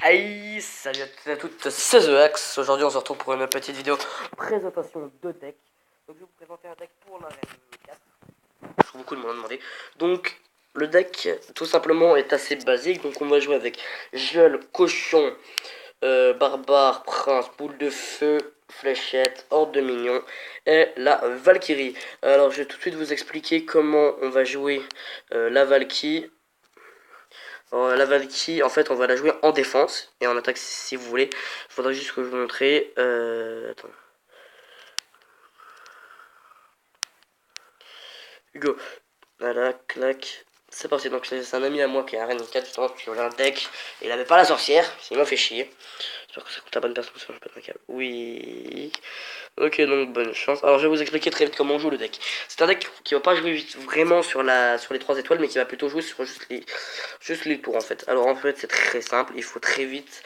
Aïe, salut à toutes, c'est The Axe. Aujourd'hui on se retrouve pour une petite vidéo présentation de deck. Donc je vais vous présenter un deck pour l'arène 4. Je trouve beaucoup de monde a demandé. Donc le deck tout simplement est assez basique. Donc on va jouer avec Gueule, Cochon, Barbare, Prince, Boule de Feu, Fléchette, Horde de Minions et la Valkyrie. Alors je vais tout de suite vous expliquer comment on va jouer la Valkyrie. La Valkyrie, en fait, on va la jouer en défense et en attaque si vous voulez. Il faudra juste que je vous montre. Attends. Hugo. Voilà, clac. C'est parti. Donc, c'est un ami à moi qui a un Reine 4 justement, qui avait un deck. Et il avait pas la sorcière. Il m'a fait chier. J'espère que ça coûte la bonne personne, sinon je pète un câble. Oui. Ok, donc bonne chance. Alors, je vais vous expliquer très vite comment on joue le deck. C'est un deck qui va pas jouer vite, vraiment sur les 3 étoiles, mais qui va plutôt jouer sur juste les tours en fait. Alors, en fait, c'est très simple. Il faut très vite.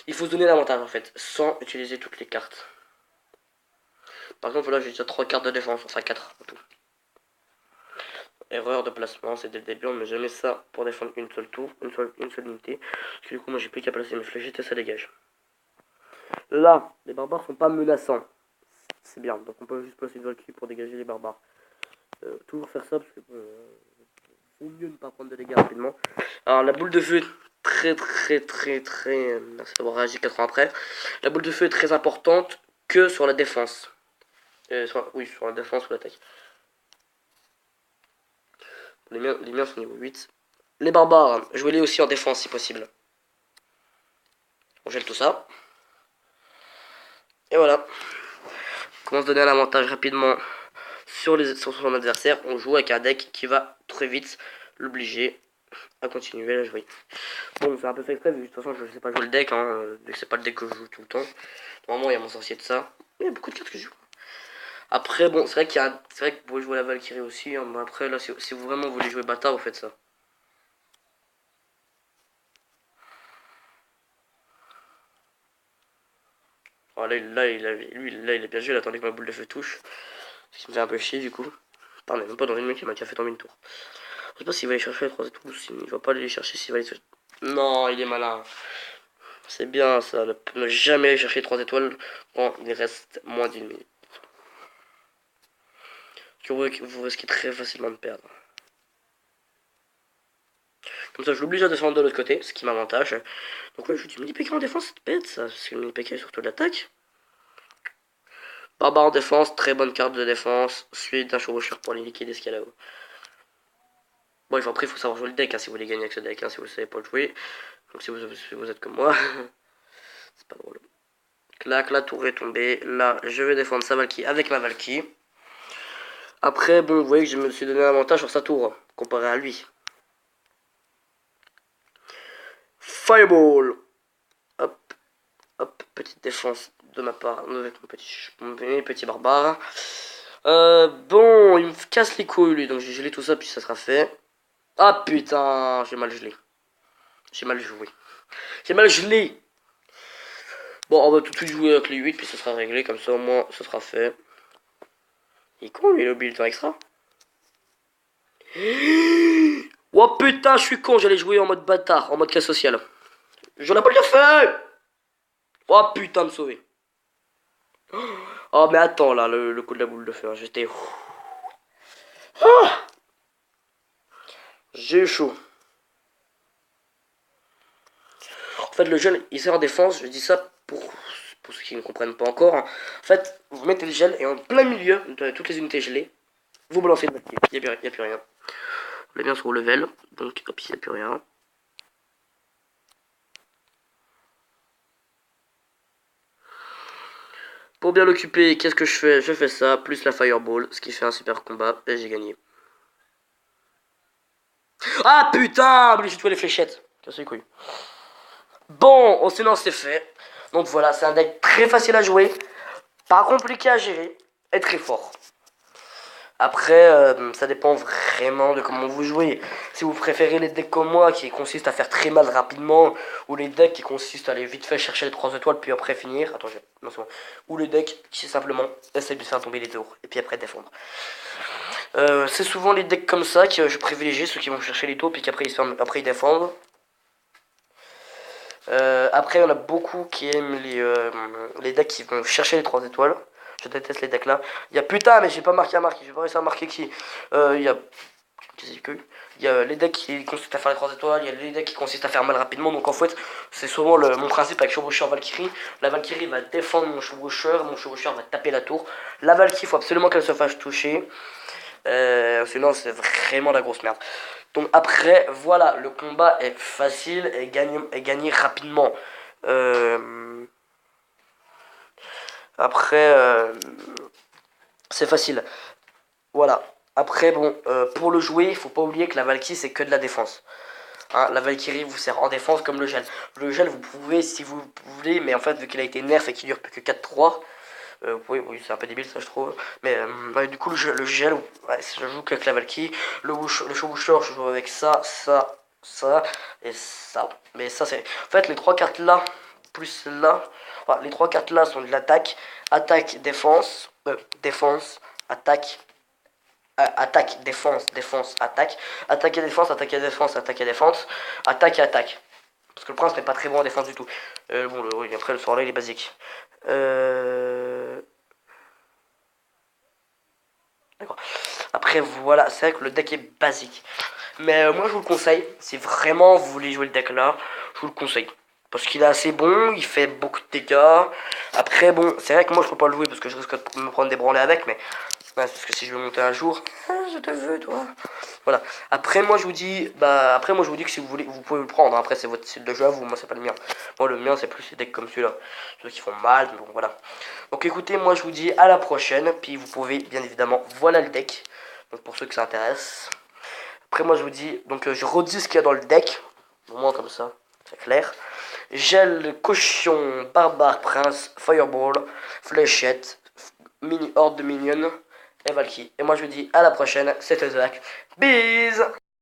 Il faut se donner l'avantage en fait, sans utiliser toutes les cartes. Par exemple, là j'ai déjà 3 cartes de défense, enfin 4 en tout. Erreur de placement, c'est dès le début, on ne met jamais ça pour défendre une seule tour, une seule unité. Parce que du coup, moi j'ai plus qu'à placer mes fléchettes et ça dégage. Là, les barbares sont pas menaçants. C'est bien, donc on peut juste placer une Valkyrie pour dégager les barbares. Toujours faire ça parce que vaut mieux ne pas prendre de dégâts rapidement. Alors la boule de feu très, ça va réagir 4 ans après. La boule de feu est très importante que sur la défense. Sur la défense ou l'attaque. Les miens sont niveau 8. Les barbares, jouez-les aussi en défense si possible. On gèle tout ça. Et voilà. On commence à donner un avantage rapidement sur son adversaire. On joue avec un deck qui va très vite l'obliger à continuer à jouer. Bon, c'est un peu fait exprès, vu de toute façon je sais pas jouer le deck, vu que c'est pas le deck que je joue tout le temps. Normalement il y a mon sorcier de ça. Il y a beaucoup de cartes que je joue. Après, bon, c'est vrai que vous pouvez jouer la Valkyrie aussi, mais après, là, si vous vraiment voulez jouer bâtard, vous faites ça. Alors là, il a bien joué, il attendait que ma boule de feu touche. Ce qui me fait un peu chier, du coup. Pardon, même pas dans une minute, il m'a déjà fait tomber une tour. Je sais pas s'il va aller chercher les 3 étoiles ou s'il va pas aller les chercher, s'il va aller chercher. Non, il est malin. C'est bien ça, ne jamais aller chercher 3 étoiles quand il reste moins d'une minute. Vous risquez très facilement de perdre. Comme ça, je l'oblige à descendre de l'autre côté, ce qui m'avantage. Donc ouais, je dis mini PK en défense, c'est bête ça, parce que le mini PK est surtout de l'attaque. Barbare en défense, très bonne carte de défense, suite d'un chevaucheur pour les liquider ce qu'il y a là-haut. Bon, après, il faut savoir jouer le deck si vous voulez gagner avec ce deck, si vous ne savez pas le jouer. Donc si vous êtes comme moi, c'est pas drôle. Clac, la tour est tombée. Là, je vais défendre sa Valkyrie avec ma Valkyrie. Après, bon, vous voyez que je me suis donné un avantage sur sa tour, comparé à lui. Fireball. Hop, hop, petite défense de ma part avec mon petit barbare. Bon, il me casse les couilles lui, donc j'ai gelé tout ça, puis ça sera fait. Ah putain, j'ai mal gelé. J'ai mal joué. J'ai mal gelé. Bon, on va tout de suite jouer avec les 8, puis ça sera réglé, comme ça au moins ça sera fait. Il est con lui, il a oublié le temps extra. Oh putain, je suis con, j'allais jouer en mode bâtard, en mode cas social. J'en ai pas le feu. Oh putain, me sauver. Oh mais attends là, le coup de la boule de feu, hein, j'étais... Ah, j'ai eu chaud. En fait, le gel, il sert en défense, je dis ça pour ceux qui ne comprennent pas encore. En fait, vous mettez le gel et en plein milieu de toutes les unités gelées, vous balancez le papier. Il n'y a plus rien. On est bien sur le level, donc hop, il n'y a plus rien. Pour bien l'occuper, qu'est-ce que je fais? Je fais ça, plus la fireball, ce qui fait un super combat, et j'ai gagné. Ah putain, obligé de jouer les fléchettes. Casse les couilles. Bon, sinon c'est fait. Donc voilà, c'est un deck très facile à jouer, pas compliqué à gérer, et très fort. Après, ça dépend vraiment de comment vous jouez. Si vous préférez les decks comme moi, qui consistent à faire très mal rapidement, ou les decks qui consistent à aller vite fait chercher les 3 étoiles, puis après finir. Attends, non, c'est bon. Ou les decks qui simplement essaient de faire tomber les tours, et puis après défendre. C'est souvent les decks comme ça que je privilégie, ceux qui vont chercher les tours, puis qu'après ils défendent. Après, il y en a beaucoup qui aiment les decks qui vont chercher les 3 étoiles. Je déteste les decks là. Il y a putain, mais j'ai pas marqué, j'ai pas réussi à marquer qui. Il y a. Il y a les decks qui consistent à faire les 3 étoiles, il y a les decks qui consistent à faire mal rapidement. Donc en fait, c'est souvent mon principe avec chevaucheur Valkyrie. La Valkyrie va défendre mon chevaucheur va taper la tour. La Valkyrie, il faut absolument qu'elle se fasse toucher. Sinon, c'est vraiment la grosse merde. Donc après, voilà, le combat est facile et gagné rapidement. Après, c'est facile. Voilà. Après, bon, pour le jouer, il faut pas oublier que la Valkyrie, c'est que de la défense. Hein, la Valkyrie vous sert en défense comme le gel. Le gel, vous pouvez, si vous voulez, mais en fait, vu qu'il a été nerf et qu'il dure plus que 4-3, vous pouvez, oui, c'est un peu débile ça, je trouve. Mais ouais, du coup, le gel, ouais, je joue qu'avec la Valkyrie. Le chevaucheur, je joue avec ça, ça et ça. Mais ça, c'est. En fait, les 3 cartes là, plus là, enfin, les 3 cartes là sont de l'attaque. Attaque, défense, défense, attaque. Attaque, défense, défense, attaque. Attaque et défense, attaque et défense, attaque et défense. Attaque et attaque. Parce que le prince n'est pas très bon en défense du tout. Bon, oui, après le soir là, il est basique. D'accord. Après, voilà, c'est vrai que le deck est basique. Mais moi, je vous le conseille. Si vraiment vous voulez jouer le deck là, je vous le conseille. Parce qu'il est assez bon, il fait beaucoup de dégâts. Après, bon, c'est vrai que moi, je peux pas le jouer parce que je risque de me prendre des branlées avec. Mais ouais, parce que si je veux monter un jour, je te veux, toi. Voilà. Après, moi, je vous dis, que si vous voulez, vous pouvez le prendre. Après, c'est votre style de jeu à vous. Moi, c'est pas le mien. Moi, le mien, c'est plus les decks comme celui-là. Ceux qui font mal, donc voilà. Donc écoutez, moi, je vous dis à la prochaine. Puis vous pouvez, bien évidemment, voilà le deck. Donc pour ceux que ça intéresse. Après, moi, je vous dis, donc je redis ce qu'il y a dans le deck. Au moins, comme ça, c'est clair. Gel, cochon, barbare, prince, fireball, fléchette, mini horde de minions et Valky. Et moi je vous dis à la prochaine, c'était Zach. Bise.